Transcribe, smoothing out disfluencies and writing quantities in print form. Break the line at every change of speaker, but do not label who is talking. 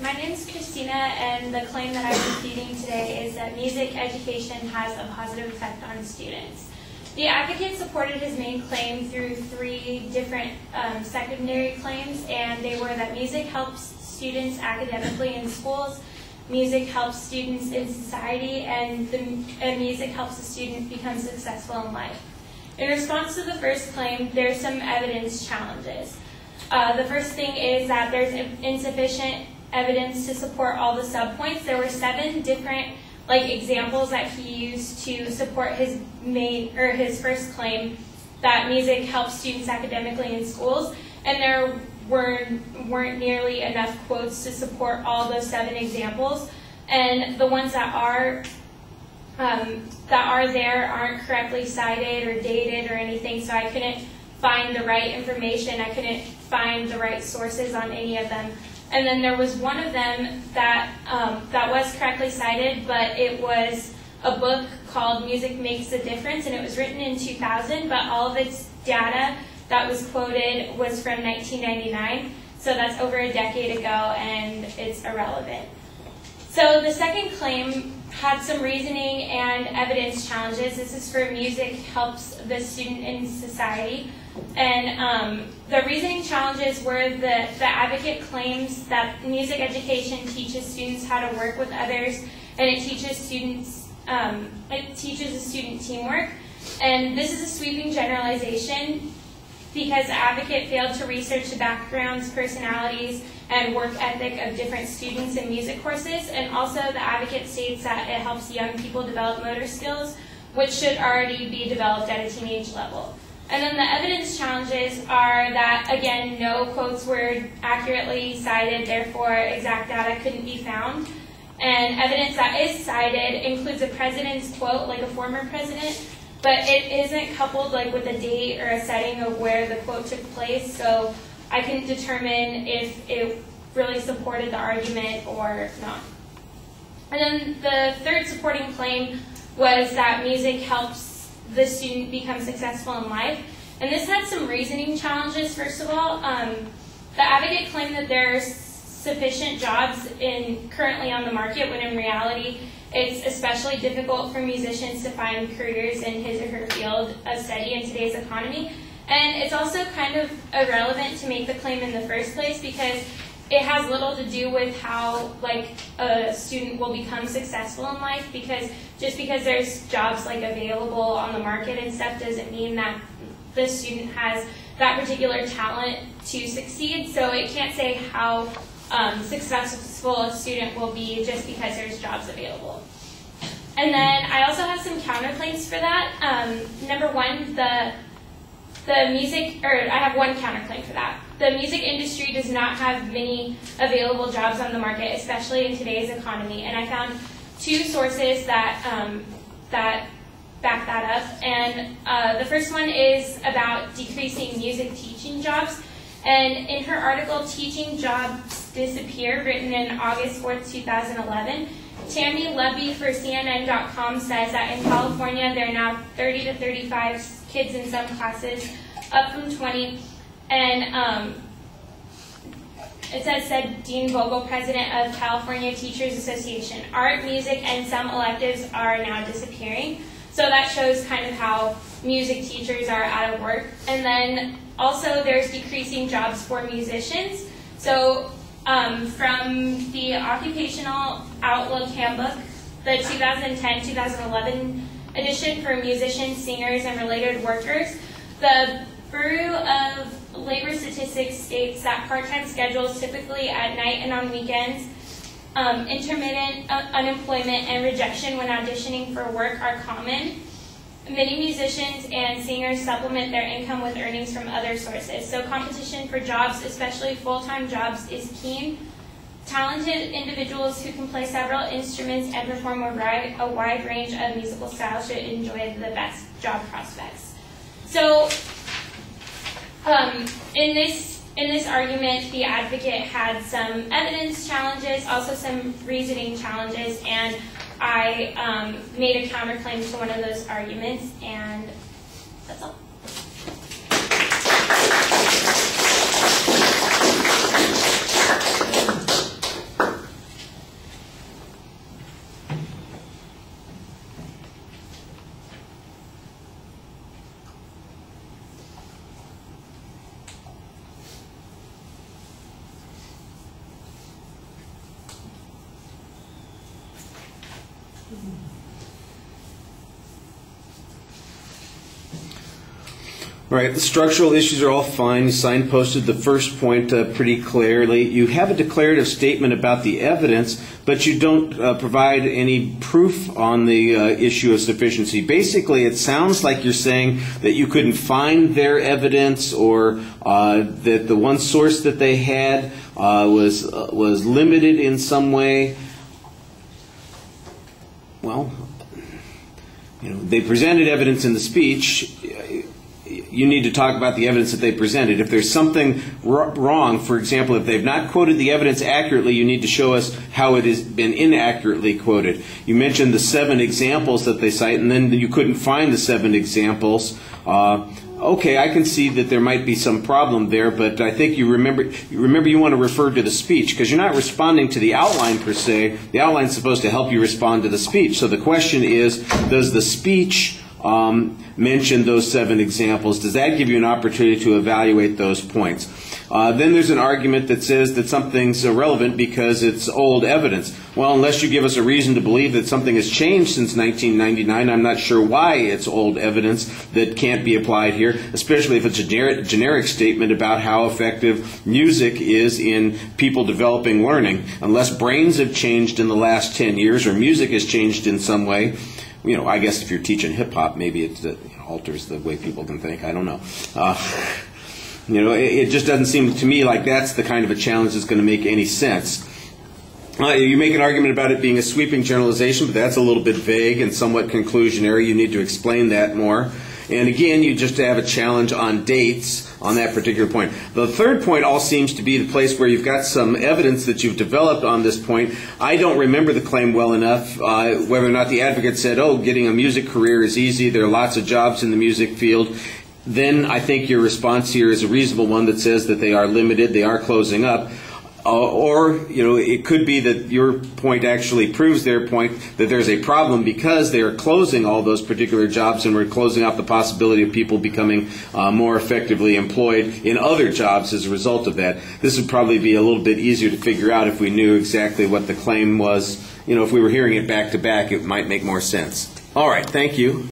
My name is Christina, and the claim that I'm refuting today is that music education has a positive effect on students. The advocate supported his main claim through three different secondary claims, and they were that music helps students academically in schools, music helps students in society, and music helps a student become successful in life. In response to the first claim, there's some evidence challenges. The first thing is that there's insufficient evidence to support all the subpoints. There were 7 different examples that he used to support his his first claim that music helps students academically in schools, and there weren't nearly enough quotes to support all those 7 examples, and the ones that are there aren't correctly cited or dated or anything, so I couldn't find the right information. I couldn't find the right sources on any of them. And then there was one of them that was correctly cited, but it was a book called Music Makes a Difference, and it was written in 2000, but all of its data that was quoted was from 1999, so that's over a decade ago, and it's irrelevant. So the second claim had some reasoning and evidence challenges. This is for music helps the student in society. And the reasoning challenges were the advocate claims that music education teaches students how to work with others, and it teaches students, a student teamwork. And this is a sweeping generalization because the advocate failed to research the backgrounds, personalities, and work ethic of different students in music courses. And also the advocate states that it helps young people develop motor skills, which should already be developed at a teenage level. And then the evidence challenges are that, again, no quotes were accurately cited, therefore exact data couldn't be found. And evidence that is cited includes a president's quote, like a former president, but it isn't coupled with a date or a setting of where the quote took place, so I couldn't determine if it really supported the argument or not. And then the third supporting claim was that music helps the student become successful in life. And this had some reasoning challenges. First of all, the advocate claimed that there's sufficient jobs currently on the market, when in reality it's especially difficult for musicians to find careers in his or her field of study in today's economy. And it's also kind of irrelevant to make the claim in the first place because it has little to do with how a student will become successful in life, because just because there's jobs available on the market and stuff doesn't mean that the student has that particular talent to succeed. So it can't say how successful a student will be just because there's jobs available. And then I also have some counterclaims for that. Number one, I have one counterclaim for that. The music industry does not have many available jobs on the market, especially in today's economy. And I found 2 sources that back that up. And the first one is about decreasing music teaching jobs. And in her article, Teaching Jobs Disappear, written in August 4th, 2011, Tammy Levy for CNN.com says that in California, there are now 30 to 35 kids in some classes, up from 20. And it said Dean Vogel, president of California Teachers Association. Art, music, and some electives are now disappearing. So that shows kind of how music teachers are out of work. And then also there's decreasing jobs for musicians. So from the Occupational Outlook Handbook, the 2010-2011 edition for musicians, singers, and related workers, the Bureau of Labor Statistics states that part-time schedules, typically at night and on weekends, intermittent unemployment, and rejection when auditioning for work are common. Many musicians and singers supplement their income with earnings from other sources. So competition for jobs, especially full-time jobs, is keen. Talented individuals who can play several instruments and perform a wide range of musical styles should enjoy the best job prospects. So in this argument, the advocate had some evidence challenges, also some reasoning challenges, and I made a counterclaim to one of those arguments, and that's all.
All right, the structural issues are all fine. You signposted the first point pretty clearly. You have a declarative statement about the evidence, but you don't provide any proof on the issue of sufficiency. Basically, it sounds like you're saying that you couldn't find their evidence, or that the one source that they had was limited in some way. Well, they presented evidence in the speech. You need to talk about the evidence that they presented. If there's something wrong, for example, if they've not quoted the evidence accurately, you need to show us how it has been inaccurately quoted. You mentioned the 7 examples that they cite, and then you couldn't find the 7 examples. Okay, I can see that there might be some problem there, but I think you remember you want to refer to the speech, because you're not responding to the outline per se. The outline's supposed to help you respond to the speech. So the question is, does the speech mention those 7 examples? Does that give you an opportunity to evaluate those points? Then there's an argument that says that something's irrelevant because it's old evidence. Well, unless you give us a reason to believe that something has changed since 1999, I'm not sure why it's old evidence that can't be applied here, especially if it's a generic statement about how effective music is in people developing learning. Unless brains have changed in the last 10 years or music has changed in some way. I guess if you're teaching hip-hop, maybe it alters the way people can think. I don't know. It just doesn't seem to me like that's the kind of a challenge that's going to make any sense. You make an argument about it being a sweeping generalization, but that's a little bit vague and somewhat conclusionary. You need to explain that more. And again, you just have a challenge on dates on that particular point. The third point all seems to be the place where you've got some evidence that you've developed on this point. I don't remember the claim well enough, whether or not the advocate said, oh, getting a music career is easy, there are lots of jobs in the music field. Then I think your response here is a reasonable one that says that they are limited, they are closing up. Or it could be that your point actually proves their point, that there's a problem because they are closing all those particular jobs, and we're closing out the possibility of people becoming more effectively employed in other jobs as a result of that. This would probably be a little bit easier to figure out if we knew exactly what the claim was. If we were hearing it back to back, it might make more sense. All right, thank you.